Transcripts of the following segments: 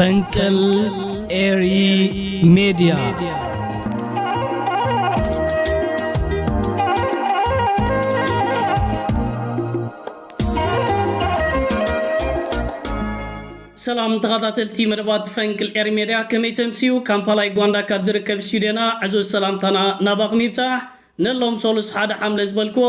ፈንቅል ኤሪ ሚዲያ سلام تغطاتلتي مدبات فنكل إرميديا كميتم سيو كامبالا يغواندا كابدر كبسيودينا عزوز سلام تانا ناباق ميبتاح نلوم سولس حدا حملة زبالكو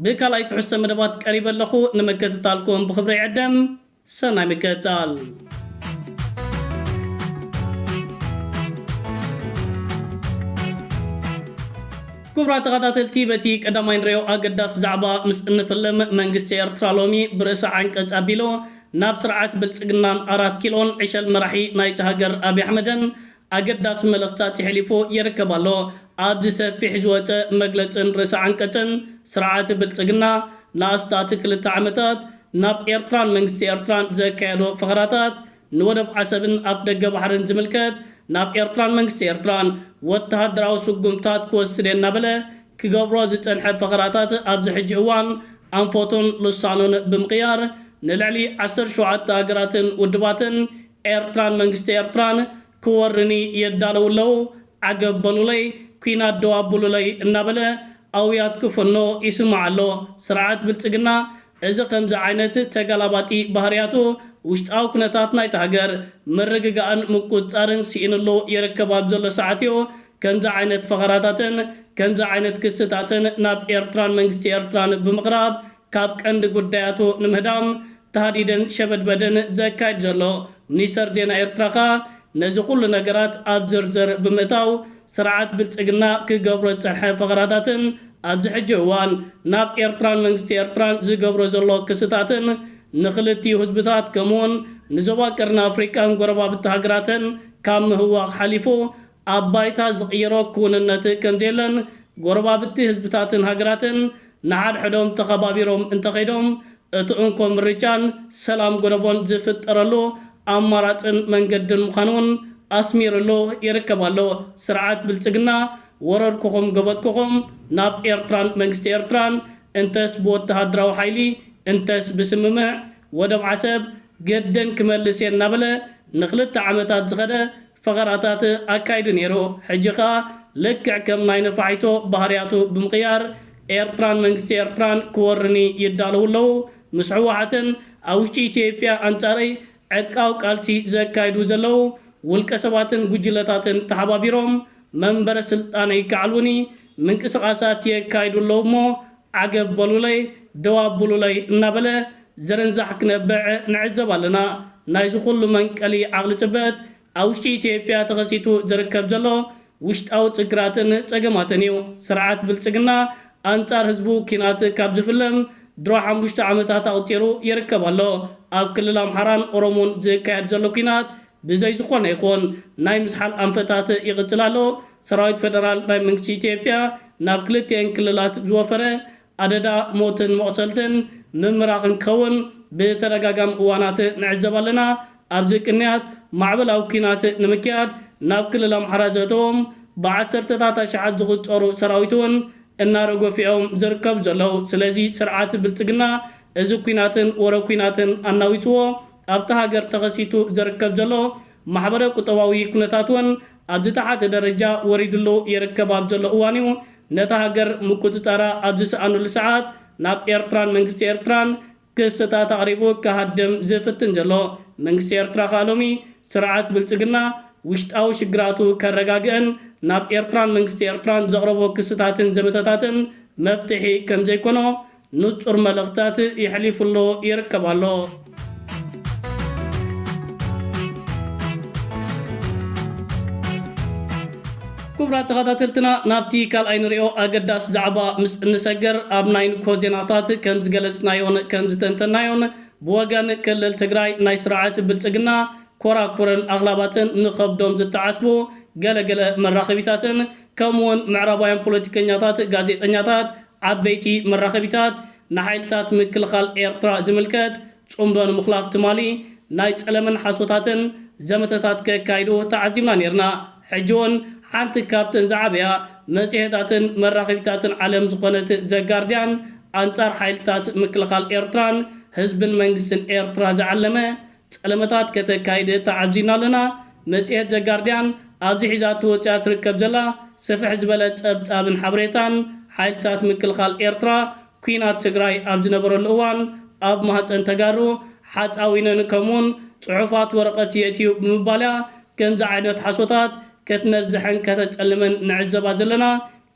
بكالا يتحسن مدبات قريبا لخو نمكتتالكم بخبري عدم سنة مكتتال كبرى تغطاتلتي بتيك أدامين ريو أقداس زعبا مسئن فلم منغستي إرترالومي برسا عنك أجابيلو ناب سرعات بلتقنان 4 كيلون عشل مرحي نايت هاجر أبي أحمدن أقداس ملغتات يحلفو يركبالو عبد سفي حجوة مقلتن رسا عنكتن سرعات بلتقنا ناستات كلتا عمتات ناب إرتران منغستي إرتران زكايدو فخراتات نودب عسبن أفدق بحرن زملكت ناب إرتران منغستي إرتران واتهدراو سقمتات كوسرين نابله كقبرو زتنحب فخراتات أبز حجوان أنفوتون لسانون بمقيار نلعلي 17 هاجراتن ودباتن إيرتران منغستي إيرتران كورني يدالو لو عقبلو لي كينا دوابلو لي النابلة أويات كفنو يسمع له سرعات بلتقنا إذا خمز عينت تقلباتي بحرياتو وشت أو كنتاتنا يتهاجر مرققان مكوتارن سينلو يركباب زل ساعتيو كمز عينت فخراتاتن كمز عينت كستاتن ناب إيرتران منغستي إيرتران بمقراب كاب كند قدياتو نمهدام تهديدن شبد بدن زكايت زلو منيسر زينا إرتراخا نزي كل نقرات أبزرزر بمتاو سرعات بلتقنا كقبرو تسنحي فقراتاتن أبز حجوان ناب إرتران منغستي إرتران زي قبرو زلو كستاتن نخلتي هزبتات كمون نزواكرنا أفريكان قربا بتهاجراتن كام هو حليفو أبايتا زغيرو كوننت كنجيلن قربا بتي هزبتاتن هاجراتن نحاد حدوم تخبابيروم انتخيدوم اتعنكم رجان سلام قربون زفت ارلو اماراتن منقدن مخانون اسميرلو يركبالو سرعات بلتقنا ورر كوخم قبط كوخم ناب إيرتران منغستي إيرتران انتس بوت تهدراو حيلي انتس بسممع ودب عسب قدن كمالسين نابلة نخلت عمتات زغدا فغراتات اكايد نيرو حجيخا لكع كم ناين فايتو بحرياتو بمقيار إيرتران منغستي إيرتران كورني يدالو لو مسعوعتن أوشتي إثيوبيا أنتاري عدقاو قالتي زكايدو زلو والكسباتن قجلتاتن تحبابيروم منبر سلطاني كعلوني من كسقاسات يكايدو اللومو عقب بلولي دواب بلولي نابله زرنزحك نبع نعزبالنا نايزو كل من كالي عقل تبات أوشتي إثيوبيا تغسيتو زركب زلو وشت أو تقراتن تقماتنيو سرعات بالتقنا أنتار هزبو كينات كابز فيلم درو حموشت عمتات أوتيرو يركبالو أب كل أمحران أورومون زي كايد زلو كينات بزي زخون يكون ناي مسحال أنفتات يغتلالو سرايد فدرال ناي منكسي إثيوبيا ناب كلتين كللات زوفره عددا موتن مؤسلتن ممراغن كون بترقاقام اوانات نعزبالنا أبزي كنيات معبل أو كينات نمكياد ناب كل الأمحرازتهم بعسر تتاتا شحات زغط أورو سراويتون النارغو فيهم زركب زلو سلازي سرعات بلتقنا ازو كويناتن ورو كويناتن اناويتو ابتا هاجر تغسيتو زركب زلو محبره قطواوي كنتاتون ابز تحت درجة وريدلو يركب ابزلو اوانيو نتا هاجر مكوتتارا ابز سانو لساعات ناب إيرتران منغستي إيرتران كستتا تقريبو كهدم زفتن زلو منغستي إيرترا خالومي سرعات بلتقنا وشت أو شقراتو كرقاقن ناب إيرتران منغستي إيرتران زغربو كستاتن زمتاتن مفتحي كم زيكونو نطر ملغتات يحليف الله يركب الله كبرى تغطاتلتنا نابتي كال اين ريو اقداس زعبا نسجر ابناين كوزيناتات كم زغلسنايون كم زتنتنايون بوغان كلل تقراي ناي سرعات بلتقنا كورا كورن اغلاباتن نخبدوم زتعاسبو قال مراخبيتاتن كمون معربايان بوليتيكنياتات غازيطنياتات عبيتي مراخبيتات نحيلتات مكلخال إيرترا زملكت صومبن مخلاف تمالي ناي تلمن حاسوتاتن زمتتات كايدو تعزيمنا نيرنا حجون حانت كابتن زعبيا مسيحتاتن مراخبيتاتن عالم زخونت زغارديان انصار حيلتات مكلخال إيرتران حزب منغستن إيرترا زعلمه ጸለመታት ከተካይደ ተዓጂናለና መጽሔት ዘጋርዲያን ኣብዚ ሒዛቱ ወጻት ትርከብ ዘላ ሰፍሕ ዝበለ ጸብጻብን ሓበሬታን ሓይልታት ምክልኻል ኤርትራ ኩናት ትግራይ ኣብ ዝነበረሉ እዋን ኣብ ማህፀን ተጋሩ ሓፃዊነን ከምኡን ጽሑፋት ወረቐት የእትዩ ብምባልያ ከምዚ ዓይነት ሓሶታት ከተነዝሕን ከተጸልመን ንዕዘባ ዘለና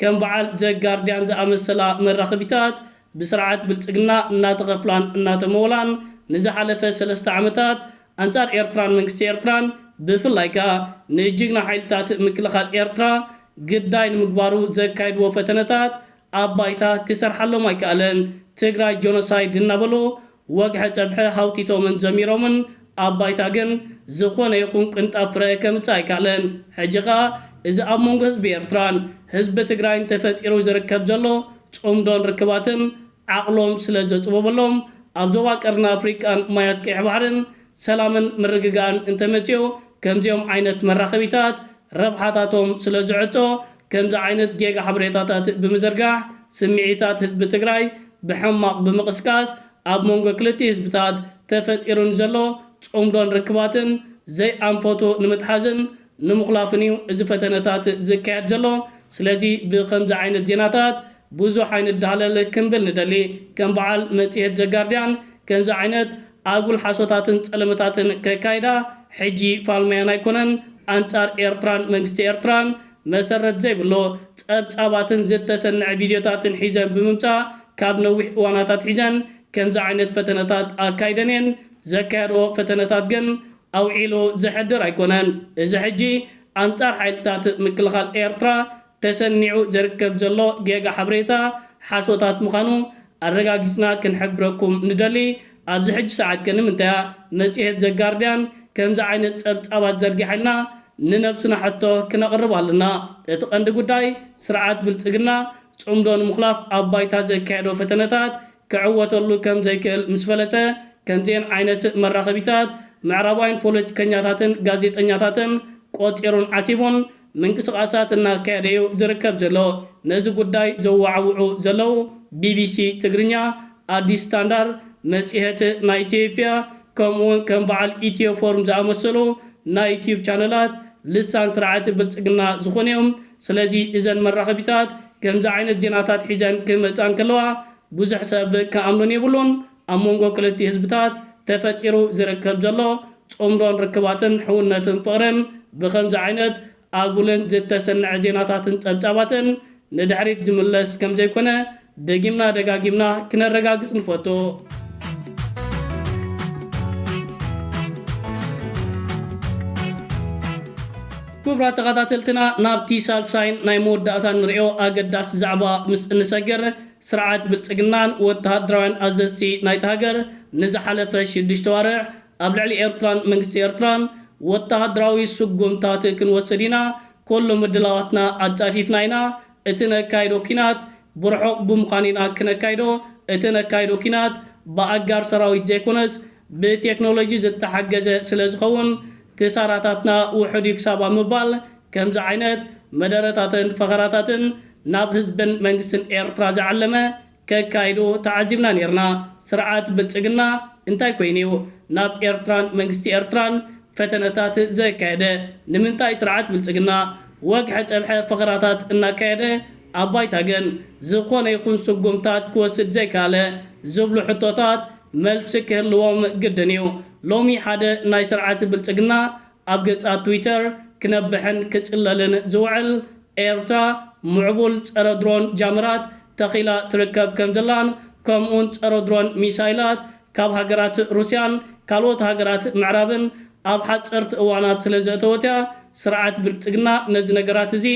ከም በዓል ዘጋርዲያን ዝኣመሰላ መራኸቢታት ብስርዓት ብልጽግና እናተኸፍላን እናተመወላን ንዝሓለፈ 3 ዓመታት ኣንጻር ኤርትራን መንግስቲ ኤርትራን ብፍላይ ከዓ ንጅግና ሓይልታት ምክልኻል ኤርትራ ግዳይ ንምግባሩ ዘካይድዎ ፈተነታት ኣብ ባይታ ክሰርሓሎም ኣይከኣለን ትግራይ ጆኖሳይድ እናበሉ ወግሐ ፀብሐ ሃውቲቶምን ዘሚሮምን ኣብ ባይታ ግን ዝኾነ ይኹን ቅንጣብ ፍረ ከምፅእ ኣይከኣለን ሕጂ ኸኣ እዚ ኣብ መንጎ ህዝቢ ኤርትራን ህዝቢ ትግራይን ተፈጢሩ ዝርከብ ዘሎ ጽምዶን ርክባትን ዓቕሎም ስለ ዘጽበበሎም ኣብ ዞባ ቀርኒ ኣፍሪቃን ማያት ቀይሕ ባሕርን ሰላምን ምርግጋእን እንተመጽኡ ከምዚኦም ዓይነት መራኸቢታት ረብሓታቶም ስለ ዝዕጾ ከምዚ ዓይነት ጌጋ ሓበሬታታት ብምዝርጋሕ ስምዒታት ህዝቢ ትግራይ ብሕማቕ ብምቕስቃስ ኣብ መንጎ ክልቲ ህዝብታት ተፈጢሩን ዘሎ ጽምዶን ርክባትን ዘይኣንፈቱ ንምትሓዝን ንምኽላፍን እዩ እዚ ፈተነታት ዝካየድ ዘሎ ስለዚ ብከምዚ ዓይነት ዜናታት ብዙሕ ዓይነት ዳህለል ክንብል ንደሊ ከም በዓል መጽሔት ዘጋርዲያን ከምዚ ዓይነት ኣጉል ሓሶታትን ጸለመታትን ከካይዳ ሕጂ ፋልማያን ኣይኮነን ኣንጻር ኤርትራን መንግስቲ ኤርትራን መሰረት ዘይብሎ ጸብጻባትን ዝተሰንዐ ቪድዮታትን ሒዘን ብምምጻእ ካብ ነዊሕ እዋናታት ሒዘን ከምዚ ዓይነት ፈተነታት ኣካይደን እየን ዘካየድኦ ፈተነታት ግን ኣውዒሉ ዝሕድር ኣይኮነን እዚ ሕጂ ኣንጻር ሓይልታት ምክልኻል ኤርትራ ተሰኒዑ ዝርከብ ዘሎ ጌጋ ሓበሬታ ሓሶታት ምዃኑ ኣረጋጊጽና ክንሕብረኩም ንደሊ ኣብዚ ሕጂ ሰዓት ከምንታይ መጽሔት ዘጋርዲያን ከምዚ ዓይነት ጸብጻባት ዘርጊሐና ንነብስና ሕቶ ክነቕርብ ኣለና እቲ ቀንዲ ጉዳይ ስርዓት ብልጽግና ጽምዶ ንምኽላፍ ኣብ ባይታ ዘካየዶ ፈተነታት ክዕወተሉ ከም ዘይክእል ምስ ፈለጠ ከምዚአን ዓይነት መራኸቢታት ምዕራባውያን ፖለቲከኛታትን ጋዜጠኛታትን ቆፂሩን ዓሲቡን ምንቅስቃሳት እናካየደዩ ዝርከብ ዘሎ ነዚ ጉዳይ ዘዋዓውዑ ዘለው ቢቢሲ ትግርኛ አዲስ ስታንዳርድ መጽሔት ናይ ኢትዮጵያ ከምኡውን ከም በዓል ኢትዮ ፎርም ዝኣመሰሉ ናይ ዩቲዩብ ቻነላት ልሳን ስርዓት ብልጽግና ዝኾነዮም ስለዚ እዘን መራኸቢታት ከምዚ ዓይነት ዜናታት ሒዘን ክመጻን ከለዋ ብዙሕ ሰብ ከኣምኑን የብሉን ኣብ መንጎ ክልቲ ህዝብታት ተፈጢሩ ዝርከብ ዘሎ ጽምዶን ርክባትን ሕውነትን ፍቕርን ብከምዚ ዓይነት ኣጉልን ዝተሰንዐ ዜናታትን ጸብጻባትን ንድሕሪት ዝምለስ ከም ዘይኮነ ደጊምና ደጋጊምና ክነረጋግጽ ንፈቱ ክቡራት ተኸታተልትና ናብቲ ሳልሳይን ናይ መወዳእታ ንሪኦ ኣገዳሲ ዛዕባ ምስ እንሰግር ስርዓት ብልጽግናን ወተሃደራውያን ኣዘዝቲ ናይቲ ሃገር ንዝሓለፈ 6 ዋርዕ ኣብ ልዕሊ ኤርትራን መንግስቲ ኤርትራን ወተሃደራዊ ስጉምታት ክንወስድ ኢና ኩሉ ምድላዋትና ኣጻፊፍና ኢና እቲ ነካይዶ ኪናት ብርሑቕ ብምዃን ኢና ክነካይዶ እቲ ነካይዶ ኪናት ብኣጋር ሰራዊት ዘይኮነስ ብቴክኖሎጂ ዝተሓገዘ ስለ ዝኸውን ክሳራታትና ውሑድ ክሳብ ምባል ከምዚ ዓይነት መደረታትን ፈኸራታትን ናብ ህዝብን መንግስትን ኤርትራ ዝዓለመ ከካይዶ ተዓዚብና ነርና ስርዓት ብልጽግና እንታይ ኮይኑ ናብ ኤርትራን መንግስቲ ኤርትራን ፈተነታት ዘካየደ ንምንታይ ስርዓት ብልጽግና ወግሐ ጸብሐ ፈኸራታት እናካየደ ኣብ ባይታ ግን ዝኾነ ይኹን ስጉምታት ክወስድ ዘይካለ ዝብሉ ሕቶታት መልሲ ክህልዎም ግድን እዩ ሎሚ ሓደ ናይ ስርዓት ብልጽግና ኣብ ገጻት ትዊተር ክነብሕን ክጽለልን ዝውዕል ኤርትራ ምዕቡል ጸረ ድሮን ጃምራት ተኺላ ትርከብ ከም ዘላን ከምኡን ጸረ ድሮን ሚሳይላት ካብ ሃገራት ሩስያን ካልኦት ሃገራት ምዕራብን ኣብ ሓጸርቲ እዋናት ስለ ዘእተወትያ ስርዓት ብልጽግና ነዚ ነገራት እዚ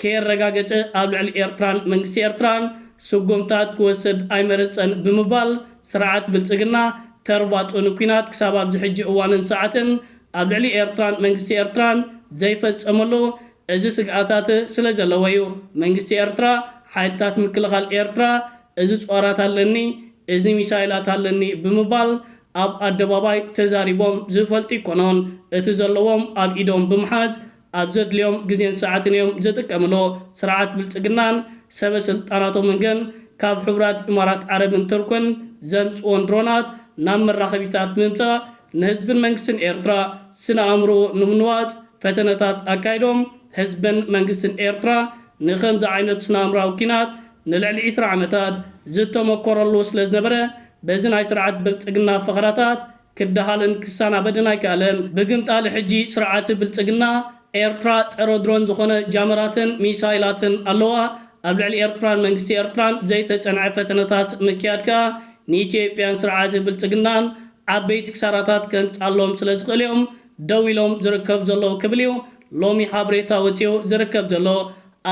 ከየረጋገጸ ኣብ ልዕሊ ኤርትራን መንግስቲ ኤርትራን ስጉምታት ክወስድ ኣይመረፀን ብምባል ስርዓት ብልጽግና ተርባጡን ኩናት ክሳብ ኣብዚ ሕጂ እዋንን ሰዓትን ኣብ ልዕሊ ኤርትራን መንግስቲ ኤርትራን ዘይፈጸመሉ እዚ ስግኣታት ስለ ዘለዎ እዩ መንግስቲ ኤርትራ ሓይልታት ምክልኻል ኤርትራ እዚ ጾራት ኣለኒ እዚ ሚሳይላት ኣለኒ ብምባል ኣብ ኣደባባይ ተዛሪቦም ዝፈልጡ ይኮኖን እቲ ዘለዎም ኣብ ኢዶም ብምሓዝ ኣብ ዘድልዮም ግዜን ሰዓትን እዮም ዝጥቀምሎ ስርዓት ብልጽግናን ሰበስልጣናቶምን ግን ካብ ሕቡራት ኢማራት ዓረብን ቱርክን ዘምጽዎን ድሮናት ናብ መራኸቢታት ምምጻእ ንህዝብን መንግስትን ኤርትራ ስነ አእምሮ ንምንዋጽ ፈተነታት አካይዶም ህዝብን መንግስትን ኤርትራ ንኸምዚ ዓይነት ስነ አእምራዊ ኩናት ንልዕሊ 20 ዓመታት ዝተመኮረሉ ስለ ዝነበረ በዚ ናይ ስርዓት ብልጽግና ፈኸራታት ክደሃልን ክሳናበድን ኣይከኣለን። ብግምጣሊ ሕጂ ስርዓት ብልጽግና ኤርትራ ጸረ ድሮን ዝኾነ ጃመራትን ሚሳይላትን ኣለዋ። ኣብ ልዕሊ ኤርትራን መንግስቲ ኤርትራን ዘይተጸንዐ ፈተነታት ምክያድካ ንኢትዮጵያን ስርዓት ብልጽግናን ዓበይቲ ክሳራታት ከንጻሎም ስለ ዝኽእል እዮም ደው ኢሎም ዝርከብ ዘለዉ ክብል እዩ ሎሚ ሓበሬታ ወፂኡ ዝርከብ ዘሎ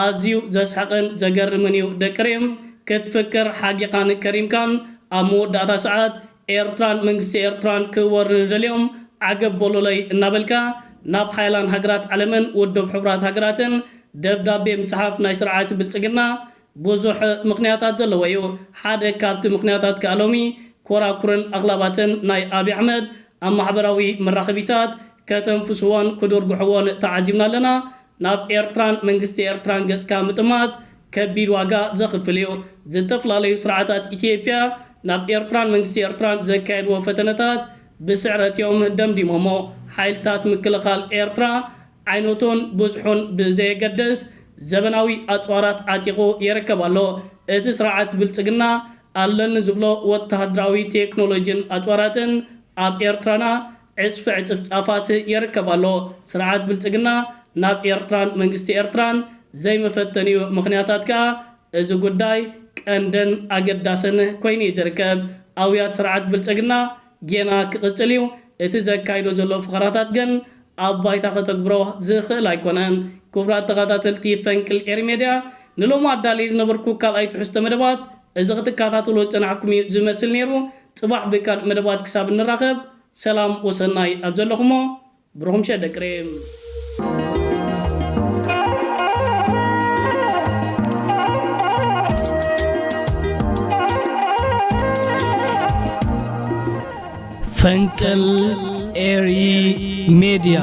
ኣዝዩ ዘስሐቕን ዘገርምን እዩ። ደቅሪም ክትፍክር ሓጊኻን ከሪምካን ኣብ መወዳእታ ሰዓት ኤርትራን መንግስቲ ኤርትራን ክወርኑ ደልዮም ዓገበሎለይ እናበልካ ናብ ሓይላን ሃገራት ዓለምን ውድብ ሕቡራት ሃገራትን ደብዳቤ ምጽሓፍ ናይ ስርዓት ብልጽግና ብዙሕ ምኽንያታት ዘለዎ እዩ። ሓደ ካብቲ ምኽንያታት ከኣሎሚ ኮራኩርን ኣኽላባትን ናይ ኣብዪ ኣሕመድ ኣብ ማሕበራዊ መራኸቢታት ከተንፍስዎን ክድርግሕዎን ተዓዚብና ኣለና። ናብ ኤርትራን መንግስቲ ኤርትራን ገጽካ ምጥማት ከቢድ ዋጋ ዘኽፍል እዩ። ዝተፈላለዩ ስርዓታት ኢትዮጵያ ናብ ኤርትራን መንግስቲ ኤርትራን ዘካየድዎ ፈተነታት ብስዕረት እዮም ደምዲሞሞ። ሓይልታት ምክልኻል ኤርትራ ዓይነቱን ብዙሑን ብዘየገድስ ዘበናዊ ኣጽዋራት ዓጢቑ ይርከብ ኣሎ። እቲ ስርዓት ብልጽግና ኣለኒ ዝብሎ ወተሃደራዊ ቴክኖሎጂን ኣጽዋራትን ኣብ ኤርትራና ዕጽፊ ዕጽፍጻፋት ይርከብ ኣሎ። ስርዓት ብልጽግና ናብ ኤርትራን መንግስቲ ኤርትራን ዘይመፈተን እዩ። ምኽንያታት ከዓ እዚ ጉዳይ ቀንድን ኣገዳስን ኮይኑ ዝርከብ ኣውያት ስርዓት ብልጽግና ጌና ክቕጽል እዩ። እቲ ዘካይዶ ዘሎ ፍኸራታት ግን ኣብ ባይታ ከተግብሮ ዝኽእል ኣይኮነን። ክቡራት ተኸታተልቲ ፈንቅል ኤሪ ሜድያ ንሎሚ ኣዳልዩ ዝነበርኩ ካልኣይ ትሕዝቶ መደባት እዚ ክትከታተሉ ጸናሕኩም እዩ ዝመስል ነይሩ። ጽባሕ ብካልእ መደባት ክሳብ እንራኸብ ሰላም ወሰናይ ኣብ ዘለኹሞ ብሩኹም ሸደቅሬም ፈንቅል ኤሪ ሜድያ